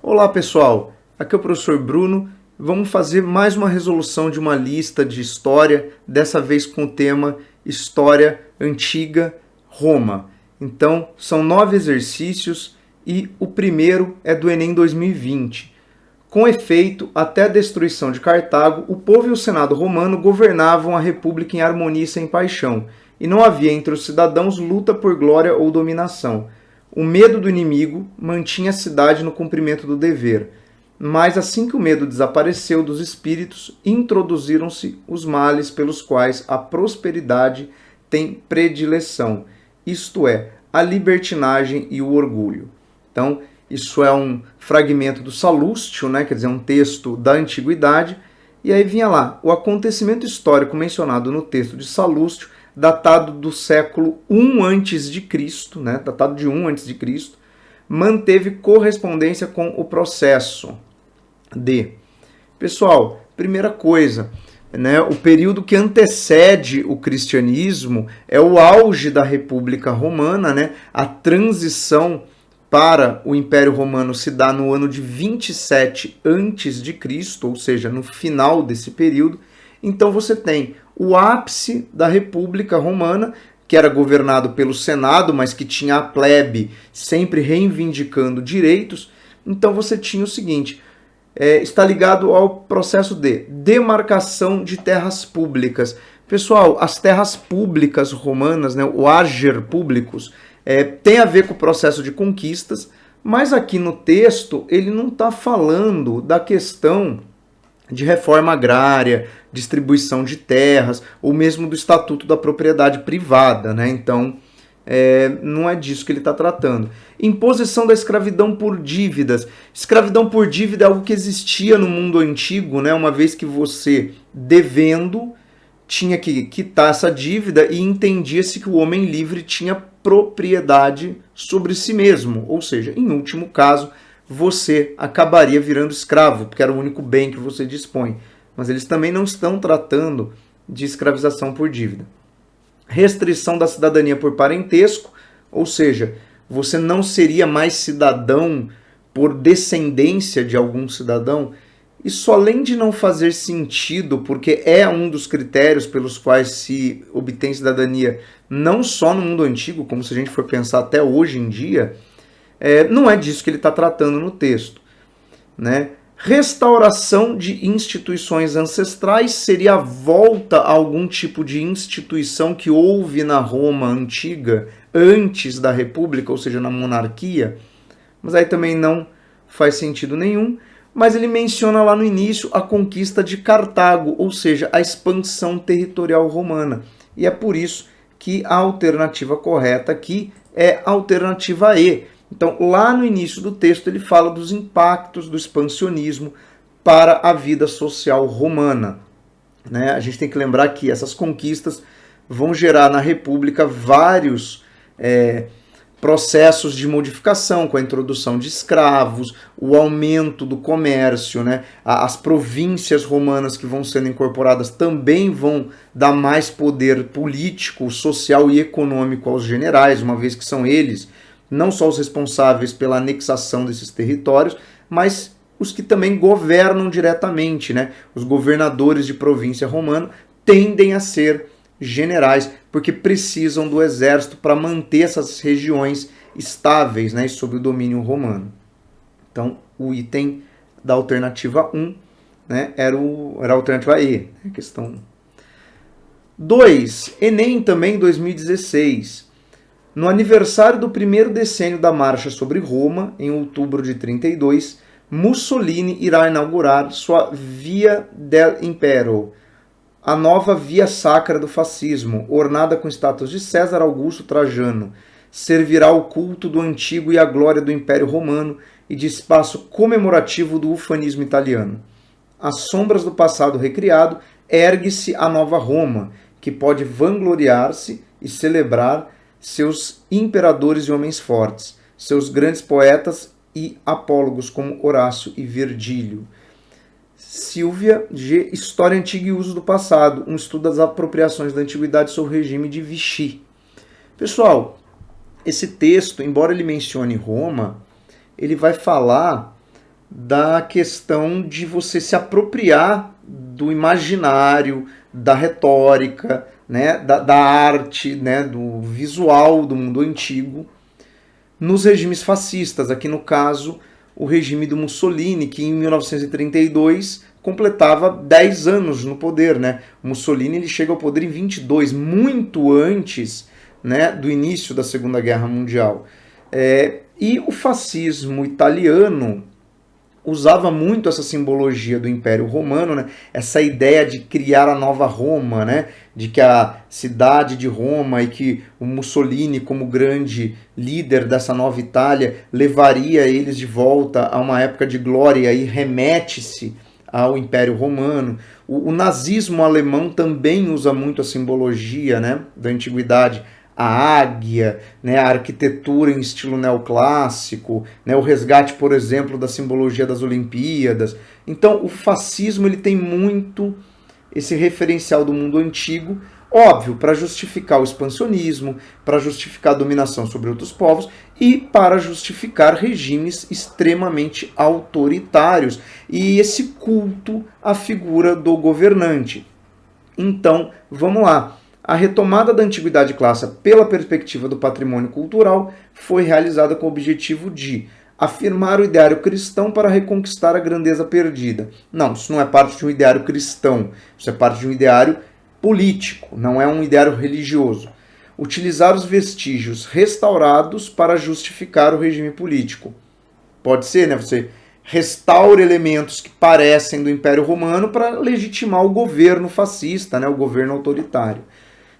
Olá pessoal, aqui é o professor Bruno. Vamos fazer mais uma resolução de uma lista de história, dessa vez com o tema História Antiga Roma. Então, são 9 exercícios e o primeiro é do Enem 2020. Com efeito, até a destruição de Cartago, o povo e o Senado romano governavam a república em harmonia e sem paixão, e não havia entre os cidadãos luta por glória ou dominação. O medo do inimigo mantinha a cidade no cumprimento do dever. Mas assim que o medo desapareceu dos espíritos, introduziram-se os males pelos quais a prosperidade tem predileção, isto é, a libertinagem e o orgulho. Então, isso é um fragmento do Salustio, né? Quer dizer, um texto da antiguidade, e aí vinha lá, o acontecimento histórico mencionado no texto de Salustio, datado do século I a.C., né? Datado de 1 a.C., manteve correspondência com o processo de... Pessoal, primeira coisa, né? O período que antecede o cristianismo é o auge da República Romana, né? A transição para o Império Romano se dá no ano de 27 a.C., ou seja, no final desse período. Então você tem o ápice da República Romana, que era governado pelo Senado, mas que tinha a plebe sempre reivindicando direitos. Então você tinha o seguinte, está ligado ao processo de demarcação de terras públicas. Pessoal, as terras públicas romanas, né, o ager publicus, tem a ver com o processo de conquistas, mas aqui no texto ele não está falando da questão de reforma agrária, distribuição de terras, ou mesmo do Estatuto da Propriedade Privada, né? Então, não é disso que ele está tratando. Imposição da escravidão por dívidas. Escravidão por dívida é algo que existia no mundo antigo, né? Uma vez que você, devendo, tinha que quitar essa dívida e entendia-se que o homem livre tinha propriedade sobre si mesmo, ou seja, em último caso, você acabaria virando escravo, porque era o único bem que você dispõe. Mas eles também não estão tratando de escravização por dívida. Restrição da cidadania por parentesco, ou seja, você não seria mais cidadão por descendência de algum cidadão. Isso, além de não fazer sentido, porque é um dos critérios pelos quais se obtém cidadania, não só no mundo antigo, como se a gente for pensar até hoje em dia, não é disso que ele está tratando no texto, né? Restauração de instituições ancestrais seria a volta a algum tipo de instituição que houve na Roma antiga, antes da República, ou seja, na monarquia, mas aí também não faz sentido nenhum. Mas ele menciona lá no início a conquista de Cartago, ou seja, a expansão territorial romana. E é por isso que a alternativa correta aqui é a alternativa E. Então, lá no início do texto, ele fala dos impactos do expansionismo para a vida social romana, né? A gente tem que lembrar que essas conquistas vão gerar na República vários processos de modificação, com a introdução de escravos, o aumento do comércio, né? As províncias romanas que vão sendo incorporadas também vão dar mais poder político, social e econômico aos generais, uma vez que são eles não só os responsáveis pela anexação desses territórios, mas os que também governam diretamente, né? Os governadores de província romana tendem a ser generais, porque precisam do exército para manter essas regiões estáveis, né, sob o domínio romano. Então, o item da alternativa 1, né, era a alternativa E, questão 2. Enem também 2016. No aniversário do primeiro decênio da Marcha sobre Roma, em outubro de 32, Mussolini irá inaugurar sua Via del Impero, a nova via sacra do fascismo, ornada com estátuas de César Augusto Trajano. Servirá ao culto do antigo e à glória do Império Romano e de espaço comemorativo do ufanismo italiano. Às sombras do passado recriado, ergue-se a nova Roma, que pode vangloriar-se e celebrar seus imperadores e homens fortes, seus grandes poetas e apólogos como Horácio e Virgílio. Silvia G. História Antiga e Uso do Passado, um estudo das apropriações da Antiguidade sobre o regime de Vichy. Pessoal, esse texto, embora ele mencione Roma, ele vai falar da questão de você se apropriar do imaginário, da retórica, né, da arte, né, do visual do mundo antigo, nos regimes fascistas, aqui no caso o regime do Mussolini, que em 1932 completava 10 anos no poder, né? O Mussolini ele chega ao poder em 22, muito antes, né, do início da Segunda Guerra Mundial. E o fascismo italiano usava muito essa simbologia do Império Romano, né? Essa ideia de criar a nova Roma, né? De que a cidade de Roma e que o Mussolini, como grande líder dessa nova Itália, levaria eles de volta a uma época de glória e remete-se ao Império Romano. O nazismo alemão também usa muito a simbologia, né, da antiguidade, a águia, né, a arquitetura em estilo neoclássico, né, o resgate, por exemplo, da simbologia das Olimpíadas. Então, o fascismo ele tem muito esse referencial do mundo antigo, óbvio, para justificar o expansionismo, para justificar a dominação sobre outros povos e para justificar regimes extremamente autoritários e esse culto à figura do governante. Então, vamos lá. A retomada da antiguidade clássica pela perspectiva do patrimônio cultural foi realizada com o objetivo de afirmar o ideário cristão para reconquistar a grandeza perdida. Não, isso não é parte de um ideário cristão, isso é parte de um ideário político, não é um ideário religioso. Utilizar os vestígios restaurados para justificar o regime político. Pode ser, né? Você restaura elementos que parecem do Império Romano para legitimar o governo fascista, né? O governo autoritário.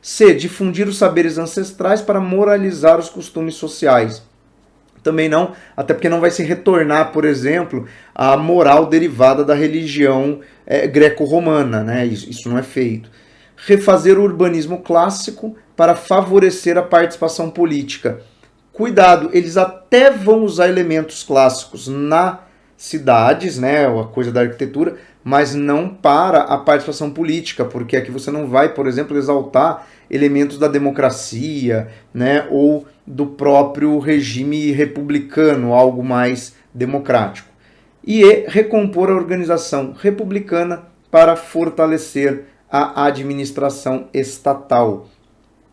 C. Difundir os saberes ancestrais para moralizar os costumes sociais. Também não, até porque não vai se retornar, por exemplo, a moral derivada da religião greco-romana, né? Isso não é feito. Refazer o urbanismo clássico para favorecer a participação política. Cuidado, eles até vão usar elementos clássicos nas cidades, né, a coisa da arquitetura, mas não para a participação política, porque aqui você não vai, por exemplo, exaltar elementos da democracia, né, ou do próprio regime republicano, algo mais democrático. E recompor a organização republicana para fortalecer a administração estatal.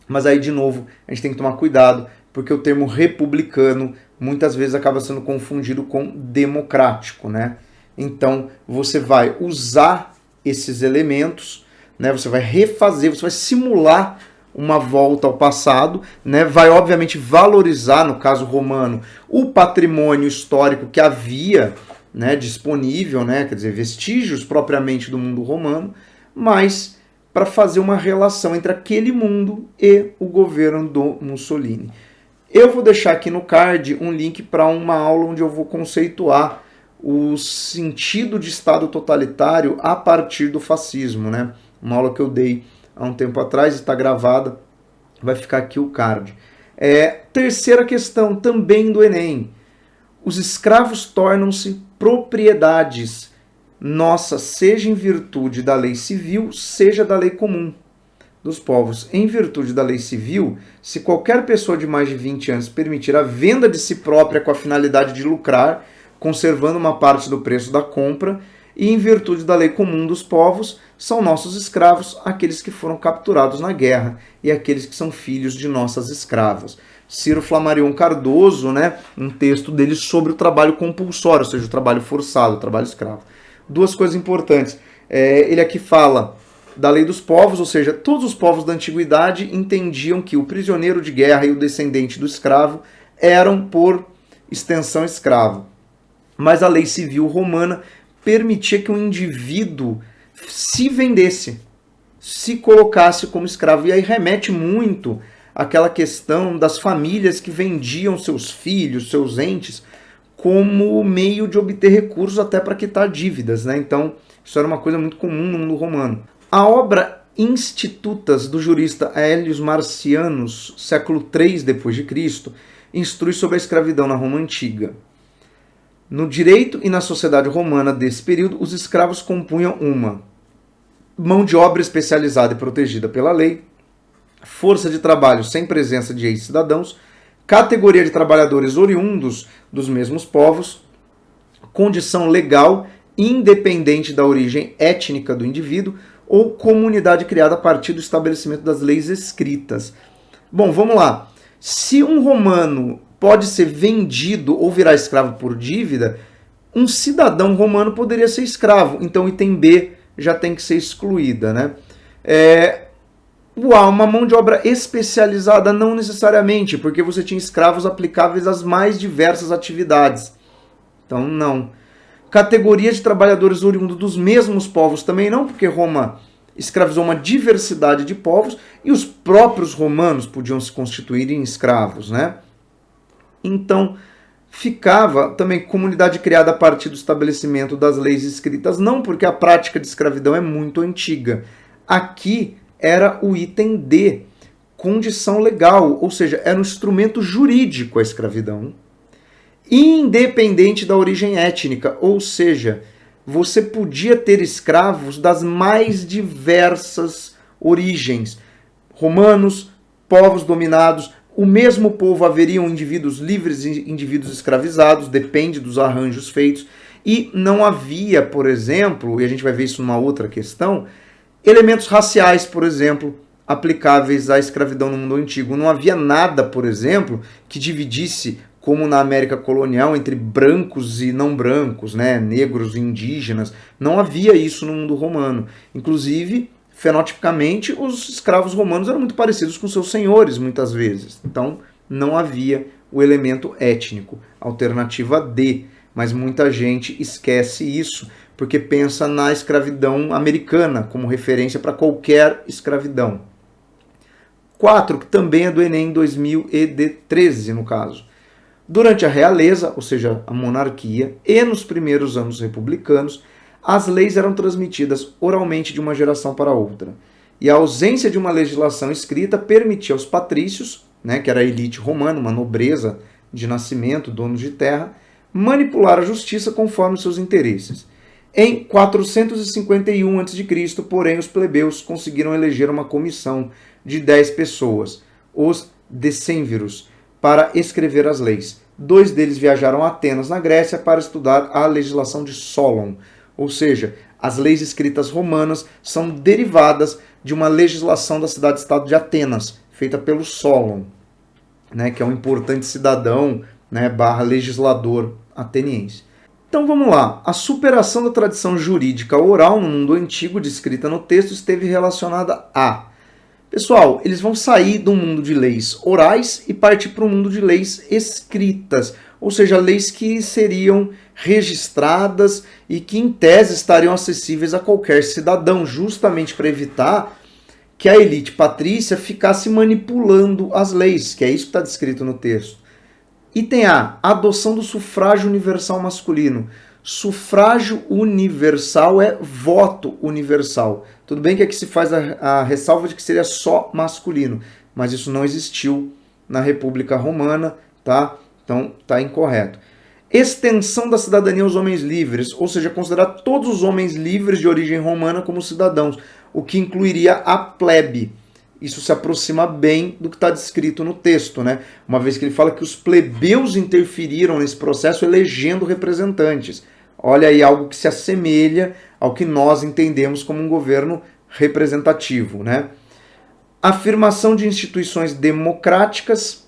Mas aí, de novo, a gente tem que tomar cuidado, porque o termo republicano muitas vezes acaba sendo confundido com democrático, né? Então, você vai usar esses elementos, né? Você vai refazer, você vai simular uma volta ao passado, né? Vai, obviamente, valorizar, no caso romano, o patrimônio histórico que havia, né, disponível, né? Quer dizer, vestígios propriamente do mundo romano, mas para fazer uma relação entre aquele mundo e o governo do Mussolini. Eu vou deixar aqui no card um link para uma aula onde eu vou conceituar o sentido de Estado totalitário a partir do fascismo, né? Uma aula que eu dei há um tempo atrás, está gravada, vai ficar aqui o card. Terceira questão, também do Enem. Os escravos tornam-se propriedades nossas, seja em virtude da lei civil, seja da lei comum dos povos. Em virtude da lei civil, se qualquer pessoa de mais de 20 anos permitir a venda de si própria com a finalidade de lucrar, conservando uma parte do preço da compra, e em virtude da lei comum dos povos, são nossos escravos aqueles que foram capturados na guerra e aqueles que são filhos de nossas escravas. Ciro Flammarion Cardoso, né, um texto dele sobre o trabalho compulsório, ou seja, o trabalho forçado, o trabalho escravo. Duas coisas importantes. Ele aqui fala da lei dos povos, ou seja, todos os povos da antiguidade entendiam que o prisioneiro de guerra e o descendente do escravo eram, por extensão, escravo. Mas a lei civil romana permitia que um indivíduo se vendesse, se colocasse como escravo. E aí remete muito àquela questão das famílias que vendiam seus filhos, seus entes, como meio de obter recursos até para quitar dívidas, né? Então, isso era uma coisa muito comum no mundo romano. A obra Institutas do jurista Aelius Marcianus, século III d.C., instrui sobre a escravidão na Roma Antiga. No direito e na sociedade romana desse período, os escravos compunham uma mão de obra especializada e protegida pela lei, força de trabalho sem presença de ex-cidadãos, categoria de trabalhadores oriundos dos mesmos povos, condição legal independente da origem étnica do indivíduo ou comunidade criada a partir do estabelecimento das leis escritas. Bom, vamos lá. Se um romano pode ser vendido ou virar escravo por dívida, um cidadão romano poderia ser escravo. Então, item B já tem que ser excluída, né? Uma mão de obra especializada não necessariamente, porque você tinha escravos aplicáveis às mais diversas atividades. Então, não. Categorias de trabalhadores oriundos dos mesmos povos também não, porque Roma escravizou uma diversidade de povos e os próprios romanos podiam se constituir em escravos, né? Então, ficava também comunidade criada a partir do estabelecimento das leis escritas, não, porque a prática de escravidão é muito antiga. Aqui era o item D, condição legal, ou seja, era um instrumento jurídico a escravidão, independente da origem étnica, ou seja, você podia ter escravos das mais diversas origens, romanos, povos dominados, o mesmo povo haveriam indivíduos livres e indivíduos escravizados, depende dos arranjos feitos, e não havia, por exemplo, e a gente vai ver isso numa outra questão, elementos raciais, por exemplo, aplicáveis à escravidão no mundo antigo. Não havia nada, por exemplo, que dividisse, como na América colonial, entre brancos e não brancos, né? Negros e indígenas. Não havia isso no mundo romano. Inclusive, fenotipicamente, os escravos romanos eram muito parecidos com seus senhores, muitas vezes. Então, não havia o elemento étnico. Alternativa D. Mas muita gente esquece isso, porque pensa na escravidão americana como referência para qualquer escravidão. 4, que também é do Enem 2013, no caso. Durante a realeza, ou seja, a monarquia, e nos primeiros anos republicanos, as leis eram transmitidas oralmente de uma geração para outra. E a ausência de uma legislação escrita permitia aos patrícios, né, que era a elite romana, uma nobreza de nascimento, donos de terra, manipular a justiça conforme seus interesses. Em 451 a.C., porém, os plebeus conseguiram eleger uma comissão de 10 pessoas, os decênviros, para escrever as leis. 2 deles viajaram a Atenas, na Grécia, para estudar a legislação de Solon. Ou seja, as leis escritas romanas são derivadas de uma legislação da cidade-estado de Atenas, feita pelo Solon, né, que é um importante cidadão, né, / legislador ateniense. Então vamos lá. A superação da tradição jurídica oral no mundo antigo, descrita no texto, esteve relacionada a... Pessoal, eles vão sair do mundo de leis orais e partir para o mundo de leis escritas, ou seja, leis que seriam registradas e que, em tese, estariam acessíveis a qualquer cidadão, justamente para evitar que a elite patrícia ficasse manipulando as leis, que é isso que está descrito no texto. Item A, adoção do sufrágio universal masculino. Sufrágio universal é voto universal. Tudo bem que aqui se faz a ressalva de que seria só masculino, mas isso não existiu na República Romana, tá? Então está incorreto. Extensão da cidadania aos homens livres, ou seja, considerar todos os homens livres de origem romana como cidadãos, o que incluiria a plebe. Isso se aproxima bem do que está descrito no texto, né? Uma vez que ele fala que os plebeus interferiram nesse processo elegendo representantes. Olha aí algo que se assemelha ao que nós entendemos como um governo representativo, né? Afirmação de instituições democráticas,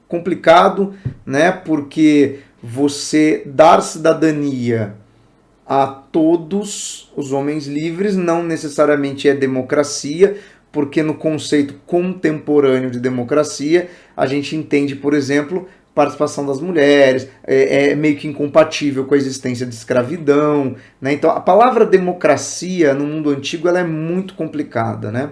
complicado, né? Porque você dar cidadania a todos os homens livres não necessariamente é democracia, porque no conceito contemporâneo de democracia a gente entende, por exemplo, participação das mulheres, é meio que incompatível com a existência de escravidão, né? Então a palavra democracia no mundo antigo ela é muito complicada, né?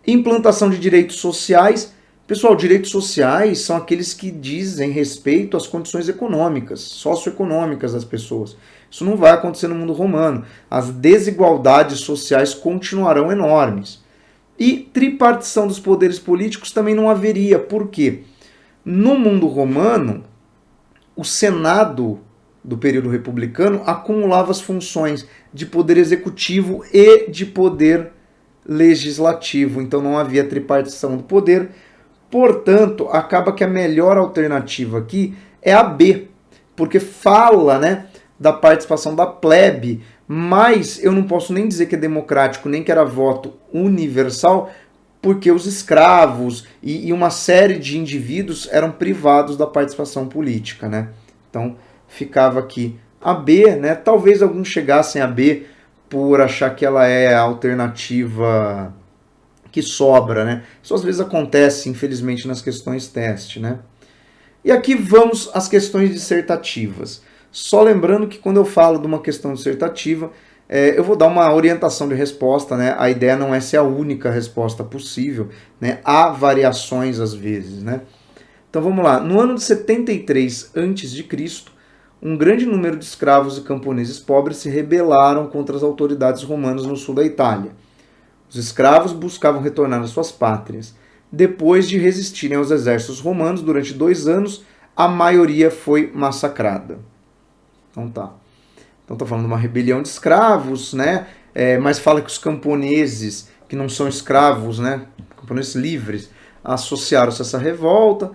Implantação de direitos sociais. Pessoal, direitos sociais são aqueles que dizem respeito às condições econômicas, socioeconômicas das pessoas. Isso não vai acontecer no mundo romano. As desigualdades sociais continuarão enormes. E tripartição dos poderes políticos também não haveria. Por quê? No mundo romano, o Senado do período republicano acumulava as funções de poder executivo e de poder legislativo. Então não havia tripartição do poder. Portanto, acaba que a melhor alternativa aqui é a B, porque fala, né, da participação da plebe, mas eu não posso nem dizer que é democrático, nem que era voto universal, porque os escravos e uma série de indivíduos eram privados da participação política, né? Então ficava aqui a B, né? Talvez alguns chegassem a B por achar que ela é a alternativa que sobra, né? Isso às vezes acontece, infelizmente, nas questões teste, né? E aqui vamos às questões dissertativas. Só lembrando que quando eu falo de uma questão dissertativa, eu vou dar uma orientação de resposta, né? A ideia não é ser a única resposta possível, né? Há variações às vezes, né? Então vamos lá. No ano de 73 a.C., um grande número de escravos e camponeses pobres se rebelaram contra as autoridades romanas no sul da Itália. Os escravos buscavam retornar às suas pátrias. Depois de resistirem aos exércitos romanos durante 2 anos, a maioria foi massacrada. Então tá. Então tá falando de uma rebelião de escravos, né? Mas fala que os camponeses, que não são escravos, né? Camponeses livres, associaram-se a essa revolta.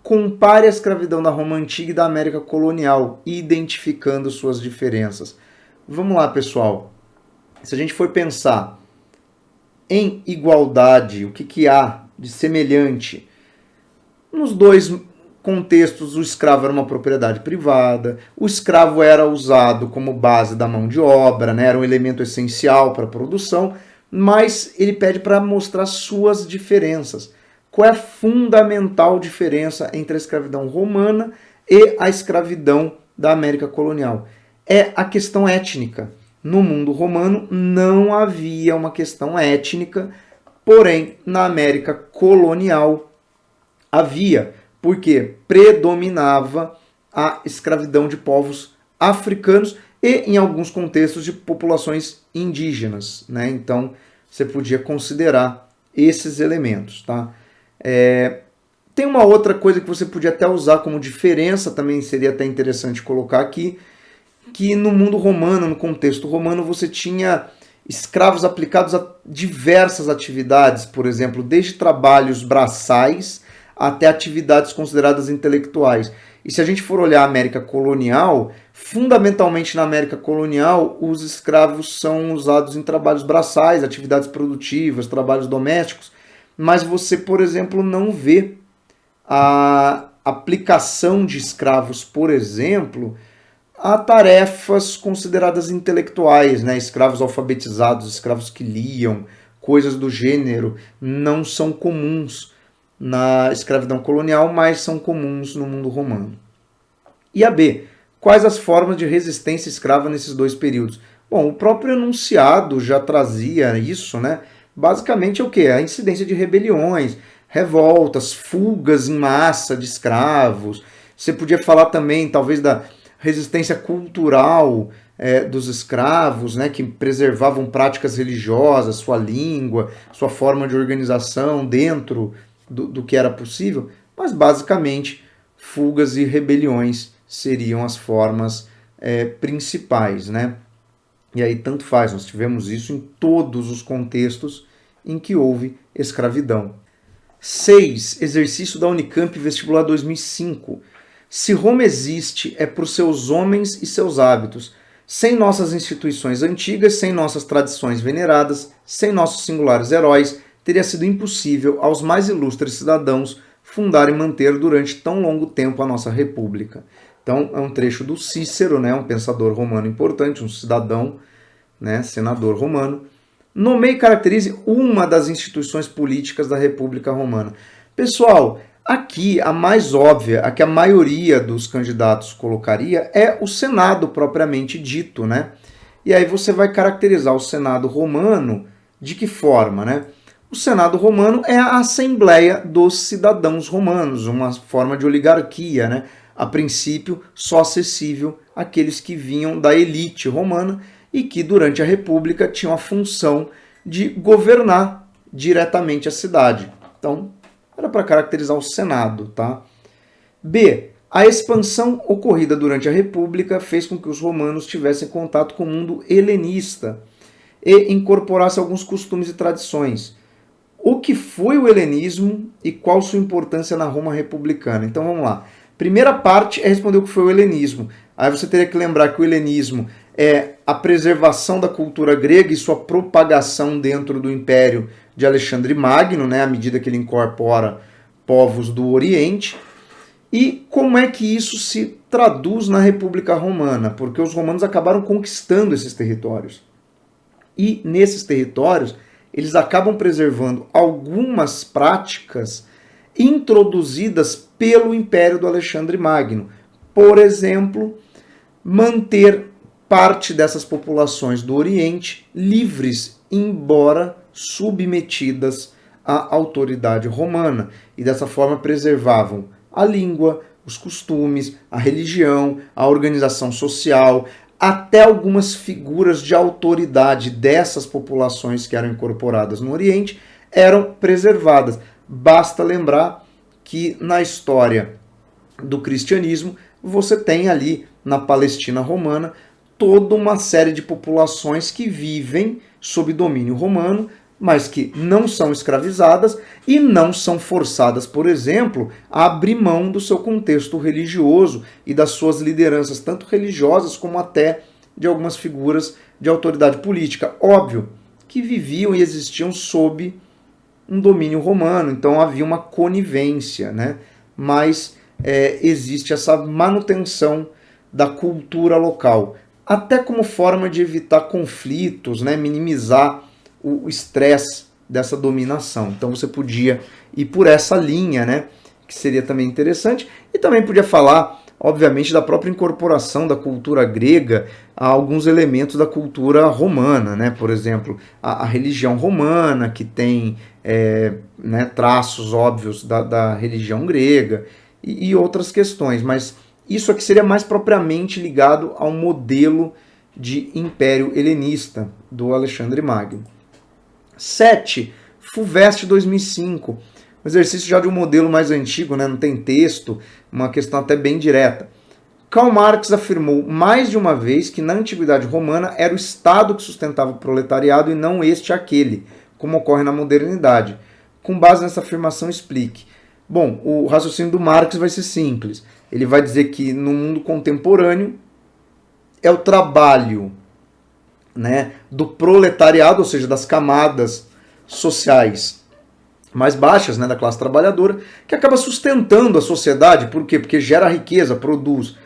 Compare a escravidão da Roma Antiga e da América Colonial, identificando suas diferenças. Vamos lá, pessoal. Se a gente for pensar em igualdade, o que há de semelhante? Nos dois contextos, o escravo era uma propriedade privada, o escravo era usado como base da mão de obra, né? Era um elemento essencial para a produção, mas ele pede para mostrar suas diferenças. Qual é a fundamental diferença entre a escravidão romana e a escravidão da América colonial? É a questão étnica. No mundo romano não havia uma questão étnica, porém na América colonial havia, porque predominava a escravidão de povos africanos e, em alguns contextos, de populações indígenas, né? Então você podia considerar esses elementos, tá? Tem uma outra coisa que você podia até usar como diferença, também seria até interessante colocar aqui, que no mundo romano, no contexto romano, você tinha escravos aplicados a diversas atividades, por exemplo, desde trabalhos braçais até atividades consideradas intelectuais. E se a gente for olhar a América colonial, fundamentalmente na América colonial, os escravos são usados em trabalhos braçais, atividades produtivas, trabalhos domésticos, mas você, por exemplo, não vê a aplicação de escravos, por exemplo, a tarefas consideradas intelectuais, né? Escravos alfabetizados, escravos que liam, coisas do gênero, não são comuns na escravidão colonial, mas são comuns no mundo romano. E a B, quais as formas de resistência escrava nesses dois períodos? Bom, o próprio enunciado já trazia isso, né? Basicamente é o quê? A incidência de rebeliões, revoltas, fugas em massa de escravos. Você podia falar também, talvez, da resistência cultural dos escravos, né, que preservavam práticas religiosas, sua língua, sua forma de organização dentro do que era possível, mas basicamente fugas e rebeliões seriam as formas principais, né? E aí tanto faz, nós tivemos isso em todos os contextos em que houve escravidão. 6. Exercício da Unicamp Vestibular 2005. Se Roma existe, é por seus homens e seus hábitos. Sem nossas instituições antigas, sem nossas tradições veneradas, sem nossos singulares heróis, teria sido impossível aos mais ilustres cidadãos fundar e manter durante tão longo tempo a nossa república. Então, é um trecho do Cícero, né, um pensador romano importante, um cidadão, né, senador romano. Nomeie e caracterize uma das instituições políticas da República Romana. Pessoal, aqui a mais óbvia, a que a maioria dos candidatos colocaria, é o Senado propriamente dito, né? E aí você vai caracterizar o Senado romano de que forma, né? O Senado romano é a Assembleia dos Cidadãos Romanos, uma forma de oligarquia, né? A princípio, só acessível àqueles que vinham da elite romana e que, durante a República, tinham a função de governar diretamente a cidade. Então, era para caracterizar o Senado, tá? B. A expansão ocorrida durante a República fez com que os romanos tivessem contato com o mundo helenista e incorporassem alguns costumes e tradições. O que foi o helenismo e qual sua importância na Roma republicana? Então vamos lá. Primeira parte é responder o que foi o helenismo. Aí você teria que lembrar que o helenismo é a preservação da cultura grega e sua propagação dentro do Império de Alexandre Magno, né, à medida que ele incorpora povos do Oriente. E como é que isso se traduz na República Romana? Porque os romanos acabaram conquistando esses territórios. E nesses territórios, eles acabam preservando algumas práticas introduzidas pelo Império do Alexandre Magno. Por exemplo, manter parte dessas populações do Oriente livres, embora submetidas à autoridade romana. E dessa forma preservavam a língua, os costumes, a religião, a organização social, até algumas figuras de autoridade dessas populações que eram incorporadas no Oriente eram preservadas. Basta lembrar que na história do cristianismo você tem ali na Palestina romana toda uma série de populações que vivem sob domínio romano, mas que não são escravizadas e não são forçadas, por exemplo, a abrir mão do seu contexto religioso e das suas lideranças, tanto religiosas como até de algumas figuras de autoridade política. Óbvio que viviam e existiam sob um domínio romano, então havia uma conivência, né? Mas existe essa manutenção da cultura local, até como forma de evitar conflitos, né? Minimizar o estresse dessa dominação. Então você podia ir por essa linha, né? Que seria também interessante. E também podia falar, obviamente, da própria incorporação da cultura grega a alguns elementos da cultura romana, né? Por exemplo, a religião romana, que tem né, traços óbvios da religião grega e outras questões. Mas isso aqui seria mais propriamente ligado ao modelo de império helenista do Alexandre Magno. 7. FUVEST 2005. Um exercício já de um modelo mais antigo, né? Não tem texto, uma questão até bem direta. Karl Marx afirmou mais de uma vez que na antiguidade romana era o Estado que sustentava o proletariado e não este aquele, como ocorre na modernidade. Com base nessa afirmação, explique. Bom, o raciocínio do Marx vai ser simples. Ele vai dizer que no mundo contemporâneo é o trabalho, né, do proletariado, ou seja, das camadas sociais mais baixas, né, da classe trabalhadora, que acaba sustentando a sociedade. Por quê? Porque gera riqueza, produz.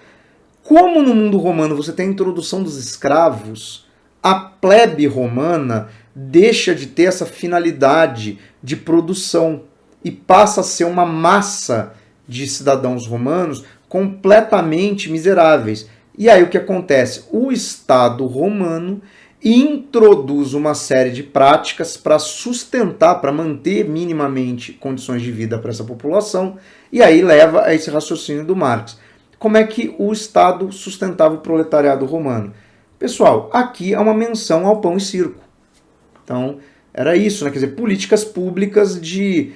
Como no mundo romano você tem a introdução dos escravos, a plebe romana deixa de ter essa finalidade de produção e passa a ser uma massa de cidadãos romanos completamente miseráveis. E aí o que acontece? O Estado romano introduz uma série de práticas para sustentar, para manter minimamente condições de vida para essa população, e aí leva a esse raciocínio do Marx. Como é que o Estado sustentava o proletariado romano? Pessoal, aqui há uma menção ao pão e circo. Então, era isso, né? Quer dizer, políticas públicas de,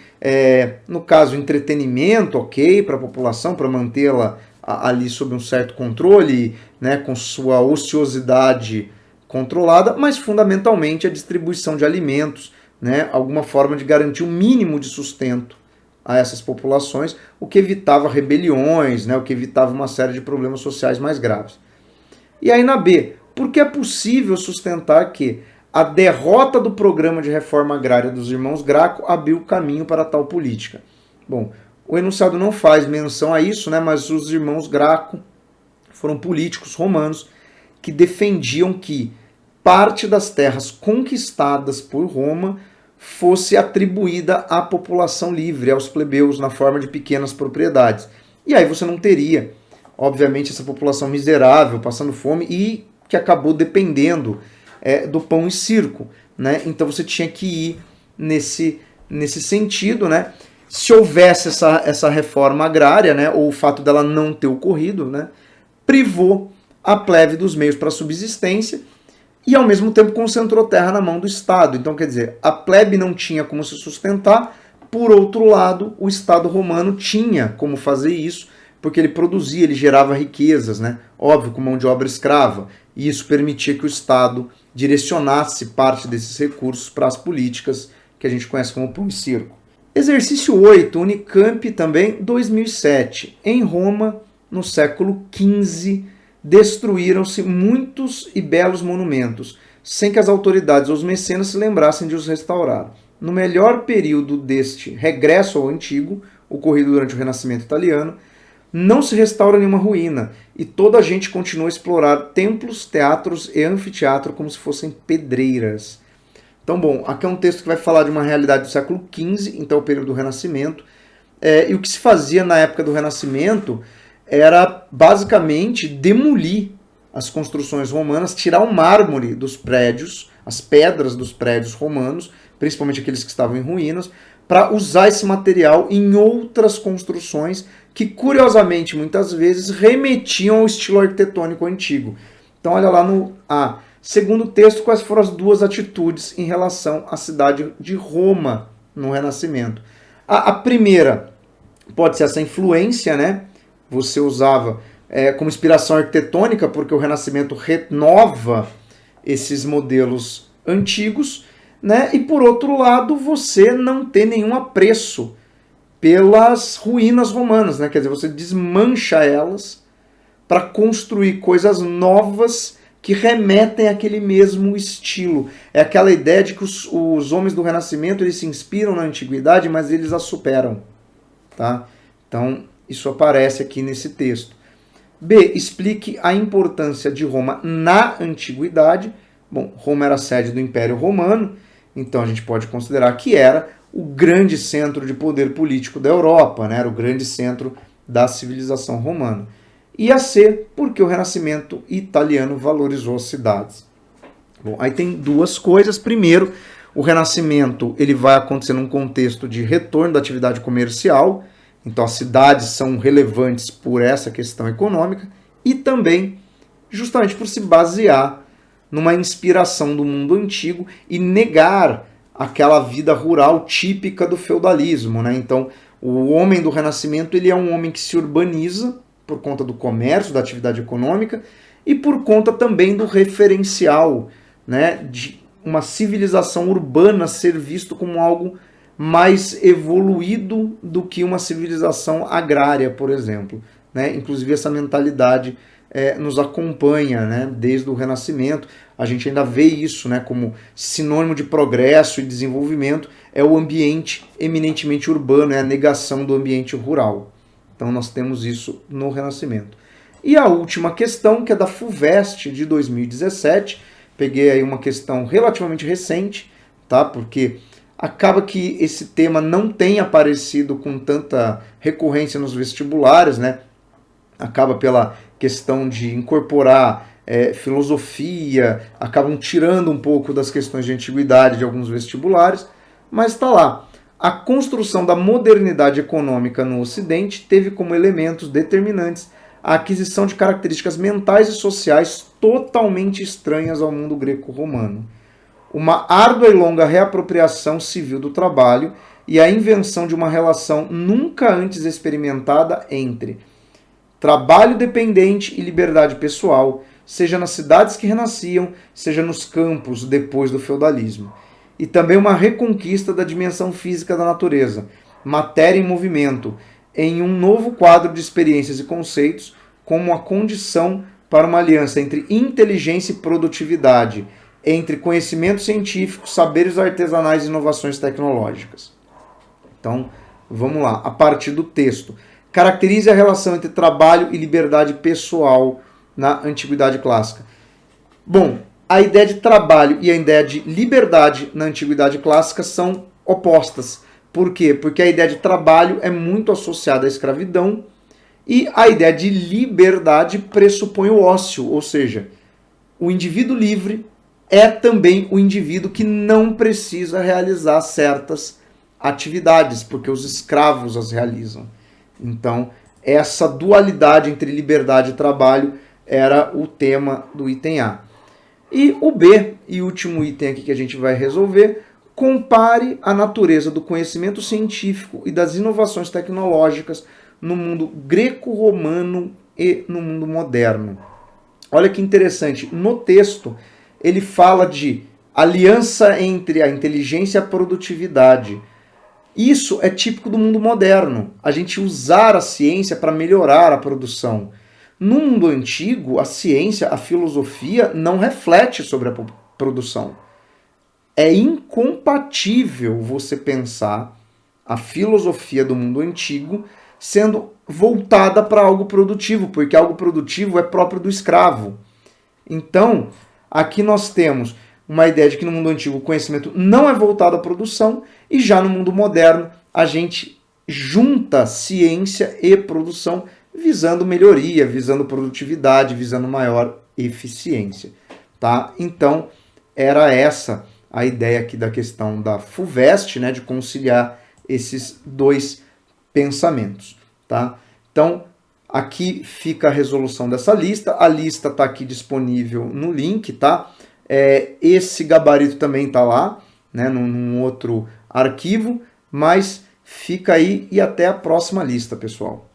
no caso, entretenimento, ok, para a população, para mantê-la ali sob um certo controle, né, com sua ociosidade controlada, mas fundamentalmente a distribuição de alimentos, né, alguma forma de garantir um mínimo de sustento a essas populações, o que evitava rebeliões, né, o que evitava uma série de problemas sociais mais graves. E aí na B, por que é possível sustentar que a derrota do programa de reforma agrária dos irmãos Graco abriu caminho para tal política? Bom, o enunciado não faz menção a isso, né, mas os irmãos Graco foram políticos romanos que defendiam que parte das terras conquistadas por Roma fosse atribuída à população livre, aos plebeus, na forma de pequenas propriedades. E aí você não teria, obviamente, essa população miserável, passando fome, e que acabou dependendo do pão e circo, né? Então você tinha que ir nesse sentido, né? Se houvesse essa reforma agrária, né, ou o fato dela não ter ocorrido, né, privou a plebe dos meios para a subsistência e, ao mesmo tempo, concentrou terra na mão do Estado. Então, quer dizer, a plebe não tinha como se sustentar, por outro lado, o Estado romano tinha como fazer isso, porque ele produzia, ele gerava riquezas, né, óbvio, com mão de obra escrava, e isso permitia que o Estado direcionasse parte desses recursos para as políticas que a gente conhece como pão e circo. Exercício 8, Unicamp também, 2007. Em Roma, no século XV, destruíram-se muitos e belos monumentos, sem que as autoridades ou os mecenas se lembrassem de os restaurar. No melhor período deste regresso ao antigo, ocorrido durante o Renascimento italiano, não se restaura nenhuma ruína, e toda a gente continua a explorar templos, teatros e anfiteatro como se fossem pedreiras. Então, bom, aqui é um texto que vai falar de uma realidade do século XV, então o período do Renascimento, e o que se fazia na época do Renascimento era basicamente demolir as construções romanas, tirar o mármore dos prédios, as pedras dos prédios romanos, principalmente aqueles que estavam em ruínas, para usar esse material em outras construções que, curiosamente, muitas vezes remetiam ao estilo arquitetônico antigo. Então, olha lá no A. Segundo o texto, quais foram as duas atitudes em relação à cidade de Roma no Renascimento? A primeira pode ser essa influência, né? Você usava como inspiração arquitetônica, porque o Renascimento renova esses modelos antigos, né? E por outro lado, você não tem nenhum apreço pelas ruínas romanas, né? Quer dizer, você desmancha elas para construir coisas novas que remetem àquele mesmo estilo. É aquela ideia de que os homens do Renascimento eles se inspiram na antiguidade, mas eles a superam. Tá? Então, isso aparece aqui nesse texto. B. Explique a importância de Roma na antiguidade. Bom, Roma era a sede do Império Romano, então a gente pode considerar que era o grande centro de poder político da Europa, né? Era o grande centro da civilização romana. E a C, porque o Renascimento italiano valorizou as cidades. Bom, aí tem duas coisas. Primeiro, o Renascimento ele vai acontecer num contexto de retorno da atividade comercial, então as cidades são relevantes por essa questão econômica e também justamente por se basear numa inspiração do mundo antigo e negar aquela vida rural típica do feudalismo, né? Então, o homem do Renascimento ele é um homem que se urbaniza por conta do comércio, da atividade econômica e por conta também do referencial, né, de uma civilização urbana ser visto como algo mais evoluído do que uma civilização agrária, por exemplo, né? Inclusive essa mentalidade nos acompanha, né, desde o Renascimento. A gente ainda vê isso, né, como sinônimo de progresso e desenvolvimento, é o ambiente eminentemente urbano, é a negação do ambiente rural. Então nós temos isso no Renascimento. E a última questão, que é da FUVEST de 2017, peguei aí uma questão relativamente recente, tá? Porque acaba que esse tema não tem aparecido com tanta recorrência nos vestibulares, né? Acaba pela questão de incorporar filosofia, acabam tirando um pouco das questões de antiguidade de alguns vestibulares, mas está lá. A construção da modernidade econômica no Ocidente teve como elementos determinantes a aquisição de características mentais e sociais totalmente estranhas ao mundo greco-romano, uma árdua e longa reapropriação civil do trabalho e a invenção de uma relação nunca antes experimentada entre trabalho dependente e liberdade pessoal, seja nas cidades que renasciam, seja nos campos depois do feudalismo. E também uma reconquista da dimensão física da natureza, matéria em movimento, em um novo quadro de experiências e conceitos, como a condição para uma aliança entre inteligência e produtividade, entre conhecimento científico, saberes artesanais e inovações tecnológicas. Então, vamos lá, a partir do texto. Caracterize a relação entre trabalho e liberdade pessoal na Antiguidade Clássica. Bom, a ideia de trabalho e a ideia de liberdade na Antiguidade Clássica são opostas. Por quê? Porque a ideia de trabalho é muito associada à escravidão e a ideia de liberdade pressupõe o ócio, ou seja, o indivíduo livre é também o indivíduo que não precisa realizar certas atividades, porque os escravos as realizam. Então, essa dualidade entre liberdade e trabalho era o tema do item A. E o B, e último item aqui que a gente vai resolver, compare a natureza do conhecimento científico e das inovações tecnológicas no mundo greco-romano e no mundo moderno. Olha que interessante, no texto ele fala de aliança entre a inteligência e a produtividade. Isso é típico do mundo moderno, a gente usar a ciência para melhorar a produção. No mundo antigo, a ciência, a filosofia não reflete sobre a produção. É incompatível você pensar a filosofia do mundo antigo sendo voltada para algo produtivo, porque algo produtivo é próprio do escravo. Então, aqui nós temos uma ideia de que no mundo antigo o conhecimento não é voltado à produção, e já no mundo moderno a gente junta ciência e produção visando melhoria, visando produtividade, visando maior eficiência, tá? Então, era essa a ideia aqui da questão da FUVEST, né, de conciliar esses dois pensamentos, tá? Então, aqui fica a resolução dessa lista. A lista está aqui disponível no link, tá? Esse gabarito também está lá, né, num outro arquivo, mas fica aí e até a próxima lista, pessoal.